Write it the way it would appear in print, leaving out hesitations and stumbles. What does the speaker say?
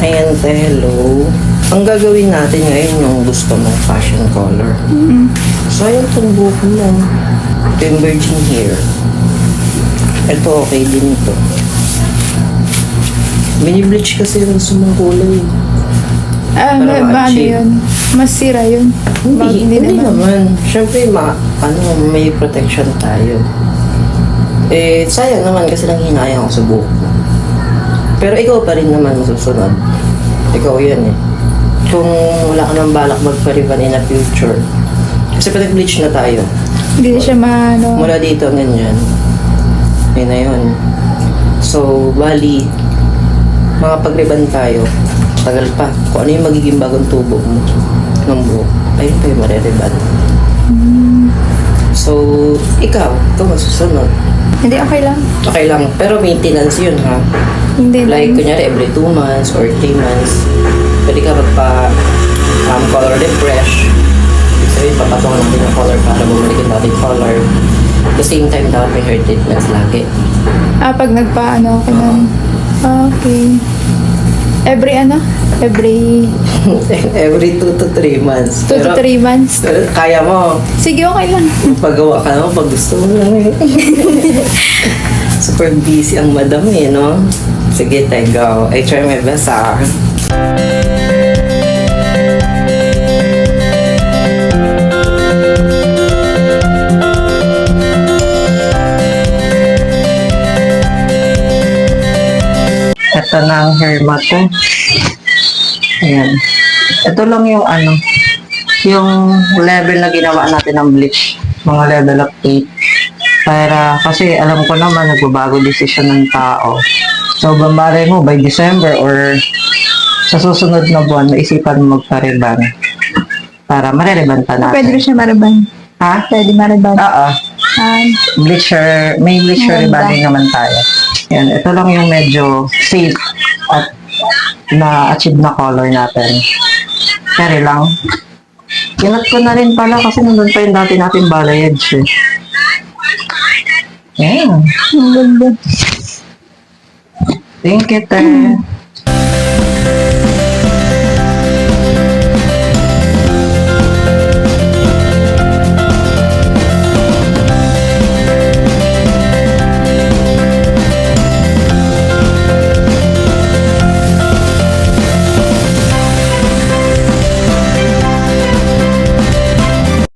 Ayan, hello. Ang gagawin natin ngayon yung gusto mong fashion color. So, ayan itong buhok mo. Ito yung virgin hair. Ito, okay din ito. Mini-bleach kasi yung gusto mong kulay. Ano yun? Masira yun? Hindi naman. Siyempre, may protection tayo. Eh, sayang naman kasi nang hinayang ako sa buhok mo. Pero ikaw pa rin naman masusunod. Ikaw yan eh. Kung wala ka nang balak magpa-ribbon in the future. Kasi pa nag-bleach na tayo. Hindi siya Mula dito, ganyan. Yun na yun. So, bali, makapag-ribbon tayo. Tagal pa. Kung ano yung magiging bagong tubo mo ng buhok, ayun pa yung maririban. So, ikaw masusunod. Hindi, okay lang. Okay lang. Pero maintenance yun, ha? Hindi Like, lang. kunyari, every 2 months or 3 months, pwede ka color refresh. Ibig sabihin, papatungan natin yung color para bumalik yung dating color. At the same time, dapat may hair treatments lagi. Pag nagpa-ano ka nun. Okay. Every Every 2 to 3 months. 2 to 3 months. Pero kaya mo. Sige, okay lang. Paggawa ka naman pag gusto mo lang eh. Super busy ang madam eh, no? Sige, go. I try my best, ah. Ito na ang hair mat ko. Ayan. Ito lang yung yung level na ginawa natin ng bleach. Mga level of 8. Kasi alam ko naman, nagbabago desisyon ng tao. So, bambare mo by December or sa susunod na buwan, maisipan mo magpa-ribbon. Para maririban pa natin. Pwede siya mariban. Ha? Pwede mariban. Oo. May bleacher rebonding naman tayo. Yan, ito lang yung medyo safe at na-achieve na color natin. Carry lang. Kinat ko na rin pala kasi nandun pa yung dati natin balayage eh. Yan. Ang ganda. Thank you, te.